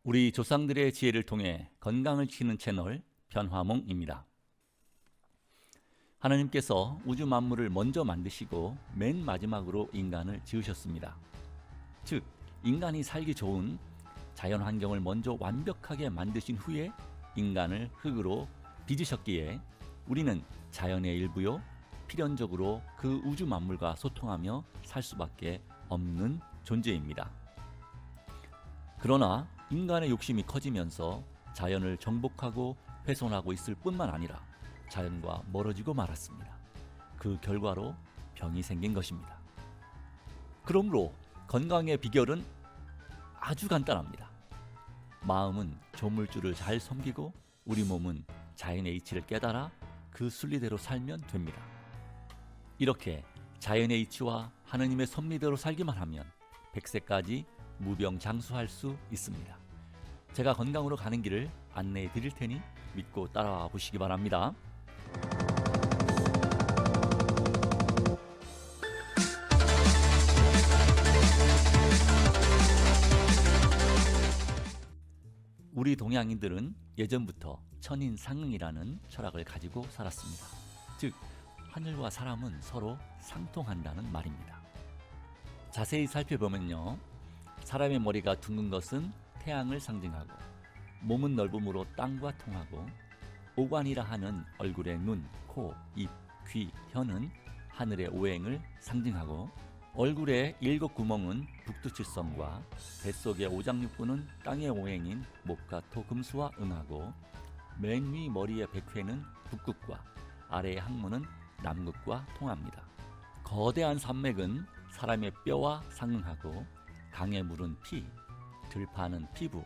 우리 조상들의 지혜를 통해 건강을 지키는 채널 변화몽입니다. 하나님께서 우주 만물을 먼저 만드시고 맨 마지막으로 인간을 지으셨습니다. 즉, 인간이 살기 좋은 자연 환경을 먼저 완벽하게 만드신 후에 인간을 흙으로 빚으셨기에 우리는 자연의 일부요, 필연적으로 그 우주 만물과 소통하며 살 수밖에 없는 존재입니다. 그러나 인간의 욕심이 커지면서 자연을 정복하고 훼손하고 있을 뿐만 아니라 자연과 멀어지고 말았습니다. 그 결과로 병이 생긴 것입니다. 그러므로 건강의 비결은 아주 간단합니다. 마음은 조물주를 잘 섬기고 우리 몸은 자연의 이치를 깨달아 그 순리대로 살면 됩니다. 이렇게 자연의 이치와 하느님의 섭리대로 살기만 하면 100세까지 무병장수할 수 있습니다. 제가 건강으로 가는 길을 안내해 드릴 테니 믿고 따라와 보시기 바랍니다. 우리 동양인들은 예전부터 천인상응이라는 철학을 가지고 살았습니다. 즉, 하늘과 사람은 서로 상통한다는 말입니다. 자세히 살펴보면요, 사람의 머리가 둥근 것은 태양을 상징하고, 몸은 넓음으로 땅과 통하고, 오관이라 하는 얼굴의 눈, 코, 입, 귀, 혀는 하늘의 오행을 상징하고, 얼굴의 7구멍은 북두칠성과 뱃속의 오장육부는 땅의 오행인 목과 토, 금수와 응하고, 맨 위 머리의 백회는 북극과 아래의 항문은 남극과 통합니다. 거대한 산맥은 사람의 뼈와 상응하고, 강의 물은 피, 들파는 피부,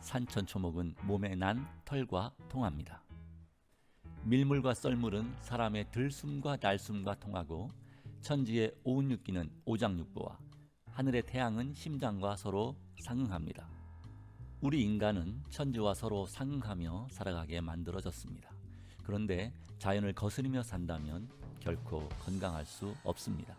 산천초목은 몸에 난 털과 통합니다. 밀물과 썰물은 사람의 들숨과 날숨과 통하고, 천지의 오운육기는 오장육부와 하늘의 태양은 심장과 서로 상응합니다. 우리 인간은 천지와 서로 상응하며 살아가게 만들어졌습니다. 그런데 자연을 거스르며 산다면 결코 건강할 수 없습니다.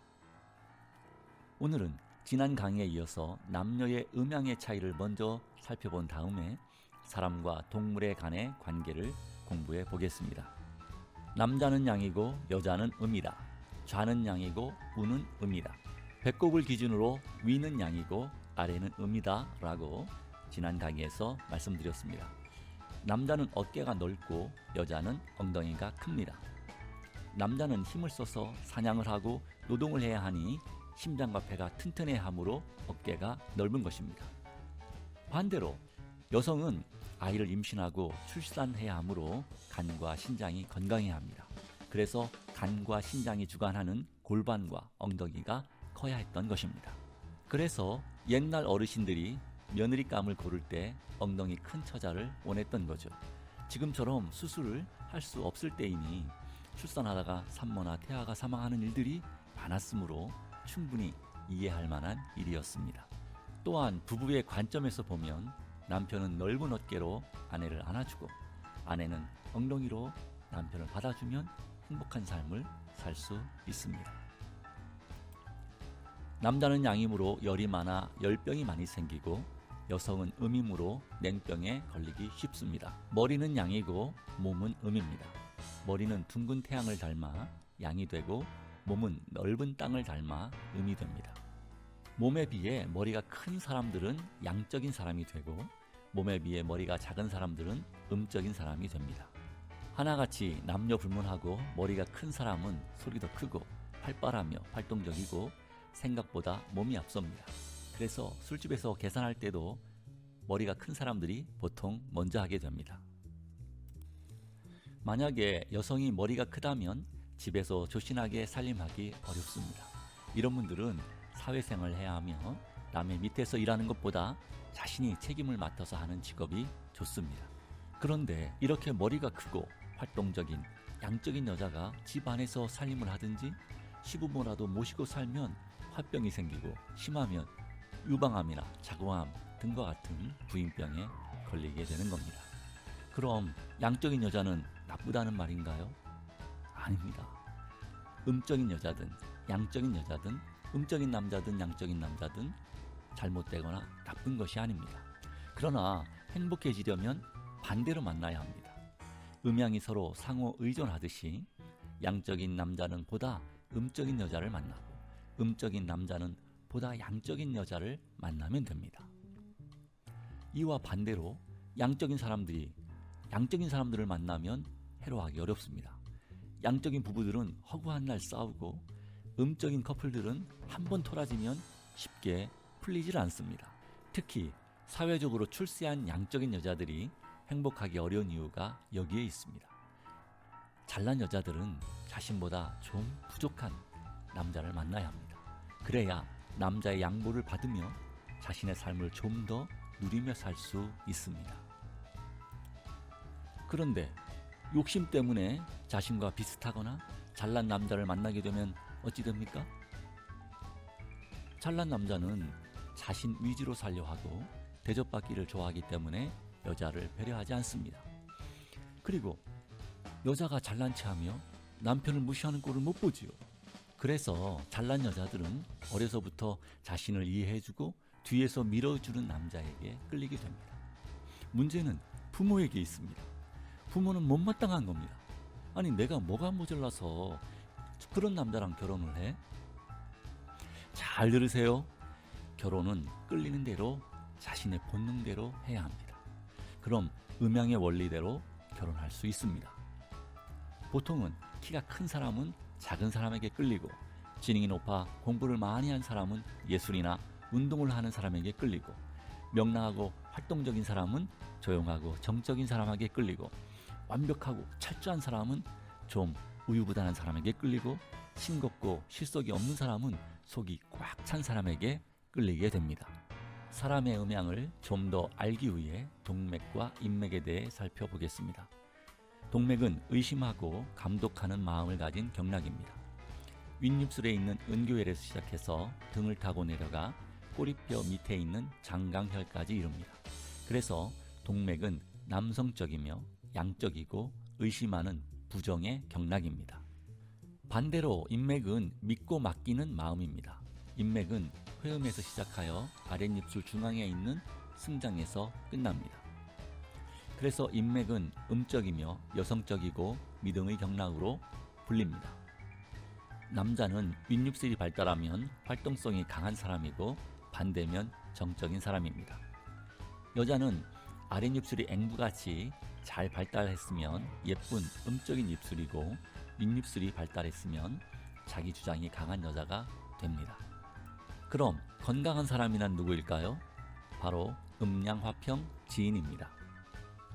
오늘은 지난 강의에 이어서 남녀의 음양의 차이를 먼저 살펴본 다음에 사람과 동물의 간의 관계를 공부해 보겠습니다. 남자는 양이고 여자는 음이다. 좌는 양이고 우는 음이다. 배꼽을 기준으로 위는 양이고 아래는 음이다 라고 지난 강의에서 말씀드렸습니다. 남자는 어깨가 넓고 여자는 엉덩이가 큽니다. 남자는 힘을 써서 사냥을 하고 노동을 해야 하니 심장과 폐가 튼튼해야 하므로 어깨가 넓은 것입니다. 반대로 여성은 아이를 임신하고 출산해야 하므로 간과 신장이 건강해야 합니다. 그래서 간과 신장이 주관하는 골반과 엉덩이가 커야 했던 것입니다. 그래서 옛날 어르신들이 며느리감을 고를 때 엉덩이 큰 처자를 원했던 거죠. 지금처럼 수술을 할 수 없을 때이니 출산하다가 산모나 태아가 사망하는 일들이 많았으므로 충분히 이해할 만한 일이었습니다. 또한 부부의 관점에서 보면 남편은 넓은 어깨로 아내를 안아주고 아내는 엉덩이로 남편을 받아주면 행복한 삶을 살 수 있습니다. 남자는 양이므로 열이 많아 열병이 많이 생기고 여성은 음이므로 냉병에 걸리기 쉽습니다. 머리는 양이고 몸은 음입니다. 머리는 둥근 태양을 닮아 양이 되고 몸은 넓은 땅을 닮아 음이 됩니다. 몸에 비해 머리가 큰 사람들은 양적인 사람이 되고 몸에 비해 머리가 작은 사람들은 음적인 사람이 됩니다. 하나같이 남녀 불문하고 머리가 큰 사람은 소리도 크고 활발하며 활동적이고 생각보다 몸이 앞섭니다. 그래서 술집에서 계산할 때도 머리가 큰 사람들이 보통 먼저 하게 됩니다. 만약에 여성이 머리가 크다면 집에서 조신하게 살림하기 어렵습니다. 이런 분들은 사회생활을 해야 하며 남의 밑에서 일하는 것보다 자신이 책임을 맡아서 하는 직업이 좋습니다. 그런데 이렇게 머리가 크고 활동적인 양적인 여자가 집 안에서 살림을 하든지 시부모라도 모시고 살면 화병이 생기고 심하면 유방암이나 자궁암 등과 같은 부인병에 걸리게 되는 겁니다. 그럼 양적인 여자는 나쁘다는 말인가요? 아닙니다. 음적인 여자든 양적인 여자든 음적인 남자든 양적인 남자든 잘못되거나 나쁜 것이 아닙니다. 그러나 행복해지려면 반대로 만나야 합니다. 음양이 서로 상호 의존하듯이 양적인 남자는 보다 음적인 여자를 만나고 음적인 남자는 보다 양적인 여자를 만나면 됩니다. 이와 반대로 양적인 사람들이 양적인 사람들을 만나면 해로하기 어렵습니다. 양적인 부부들은 허구한 날 싸우고 음적인 커플들은 한번 토라지면 쉽게 풀리질 않습니다. 특히 사회적으로 출세한 양적인 여자들이 행복하기 어려운 이유가 여기에 있습니다. 잘난 여자들은 자신보다 좀 부족한 남자를 만나야 합니다. 그래야 남자의 양보를 받으며 자신의 삶을 좀 더 누리며 살 수 있습니다. 그런데 욕심 때문에 자신과 비슷하거나 잘난 남자를 만나게 되면 어찌 됩니까? 잘난 남자는 자신 위주로 살려 하고 대접받기를 좋아하기 때문에 여자를 배려하지 않습니다. 그리고 여자가 잘난 체하며 남편을 무시하는 꼴을 못 보지요. 그래서 잘난 여자들은 어려서부터 자신을 이해해주고 뒤에서 밀어주는 남자에게 끌리게 됩니다. 문제는 부모에게 있습니다. 부모는 못마땅한 겁니다. 아니 내가 뭐가 모자라서 그런 남자랑 결혼을 해? 잘 들으세요. 결혼은 끌리는 대로 자신의 본능대로 해야 합니다. 그럼 음양의 원리대로 결혼할 수 있습니다. 보통은 키가 큰 사람은 작은 사람에게 끌리고 지능이 높아 공부를 많이 한 사람은 예술이나 운동을 하는 사람에게 끌리고 명랑하고 활동적인 사람은 조용하고 정적인 사람에게 끌리고 완벽하고 철저한 사람은 좀 우유부단한 사람에게 끌리고 싱겁고 실속이 없는 사람은 속이 꽉 찬 사람에게 끌리게 됩니다. 사람의 음양을 좀 더 알기 위해 동맥과 인맥에 대해 살펴보겠습니다. 동맥은 의심하고 감독하는 마음을 가진 경락입니다. 윗입술에 있는 은교혈에서 시작해서 등을 타고 내려가 꼬리뼈 밑에 있는 장강혈까지 이룹니다. 그래서 동맥은 남성적이며 양적이고 의심하는 부정의 경락입니다. 반대로 인맥은 믿고 맡기는 마음입니다. 인맥은 회음에서 시작하여 아랫입술 중앙에 있는 승장에서 끝납니다. 그래서 인맥은 음적이며 여성적이고 미등의 경락으로 불립니다. 남자는 윗입술이 발달하면 활동성이 강한 사람이고 반대면 정적인 사람입니다. 여자는 아랫입술이 앵부같이 잘 발달했으면 예쁜 음적인 입술이고 윗입술이 발달했으면 자기 주장이 강한 여자가 됩니다. 그럼 건강한 사람이란 누구일까요? 바로 음양화평 지인입니다.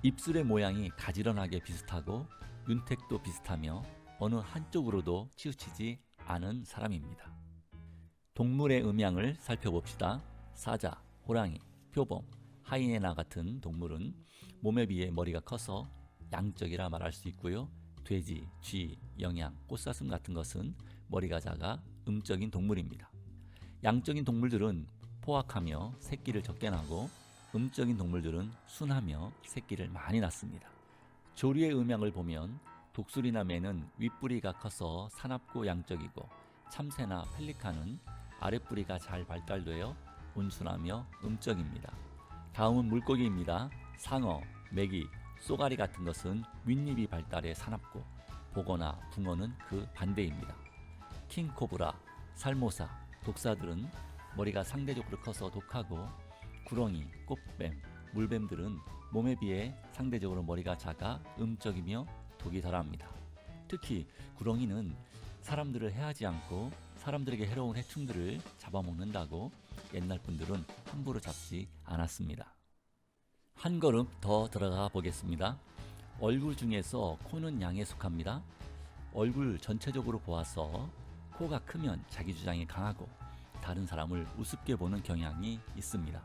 입술의 모양이 가지런하게 비슷하고 윤택도 비슷하며 어느 한쪽으로도 치우치지 않은 사람입니다. 동물의 음양을 살펴봅시다. 사자, 호랑이, 표범, 하이에나 같은 동물은 몸에 비해 머리가 커서 양적이라 말할 수 있고요. 돼지, 쥐, 영양, 꽃사슴 같은 것은 머리가 작아 음적인 동물입니다. 양적인 동물들은 포악하며 새끼를 적게 낳고 음적인 동물들은 순하며 새끼를 많이 낳습니다. 조류의 음양을 보면 독수리나 매는 윗뿌리가 커서 사납고 양적이고 참새나 펠리칸은 아랫뿌리가 잘 발달되어 온순하며 음적입니다. 다음은 물고기입니다. 상어, 메기, 쏘가리 같은 것은 윗입이 발달해 사납고 보거나 붕어는 그 반대입니다. 킹코브라, 살모사, 독사들은 머리가 상대적으로 커서 독하고 구렁이, 꽃뱀, 물뱀들은 몸에 비해 상대적으로 머리가 작아 음적이며 독이 덜합니다. 특히 구렁이는 사람들을 해하지 않고 사람들에게 해로운 해충들을 잡아먹는다고 옛날 분들은 함부로 잡지 않았습니다. 한 걸음 더 들어가 보겠습니다. 얼굴 중에서 코는 양에 속합니다. 얼굴 전체적으로 보아서 코가 크면 자기 주장이 강하고 다른 사람을 우습게 보는 경향이 있습니다.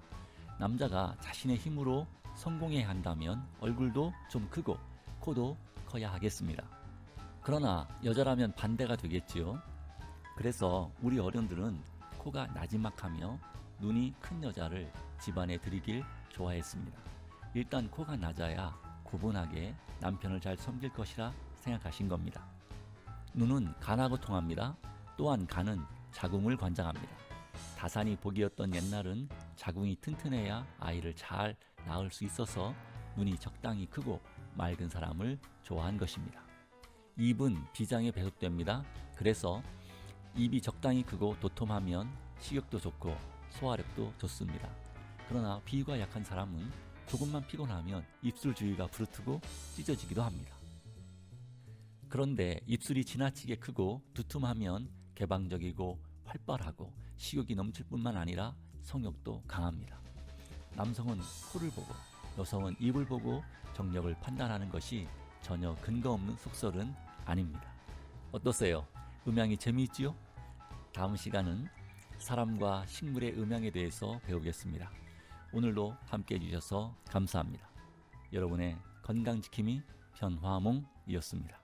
남자가 자신의 힘으로 성공해야 한다면 얼굴도 좀 크고 코도 커야 하겠습니다. 그러나 여자라면 반대가 되겠지요. 그래서 우리 어른들은 코가 나지막하며 눈이 큰 여자를 집안에 들이길 좋아했습니다. 일단 코가 낮아야 구분하게 남편을 잘 섬길 것이라 생각하신 겁니다. 눈은 간하고 통합니다. 또한 간은 자궁을 관장합니다. 다산이 복이었던 옛날은 자궁이 튼튼해야 아이를 잘 낳을 수 있어서 눈이 적당히 크고 맑은 사람을 좋아한 것입니다. 입은 비장에 배속됩니다. 그래서 입이 적당히 크고 도톰하면 식욕도 좋고 소화력도 좋습니다. 그러나 비위가 약한 사람은 조금만 피곤하면 입술 주위가 부르트고 찢어지기도 합니다. 그런데 입술이 지나치게 크고 두툼하면 개방적이고 활발하고 식욕이 넘칠 뿐만 아니라 성욕도 강합니다. 남성은 코를 보고 여성은 입을 보고 정력을 판단하는 것이 전혀 근거 없는 속설은 아닙니다. 어떠세요? 음양이 재미있지요? 다음 시간은 사람과 식물의 음양에 대해서 배우겠습니다. 오늘도 함께 해주셔서 감사합니다. 여러분의 건강지킴이 변화몽이었습니다.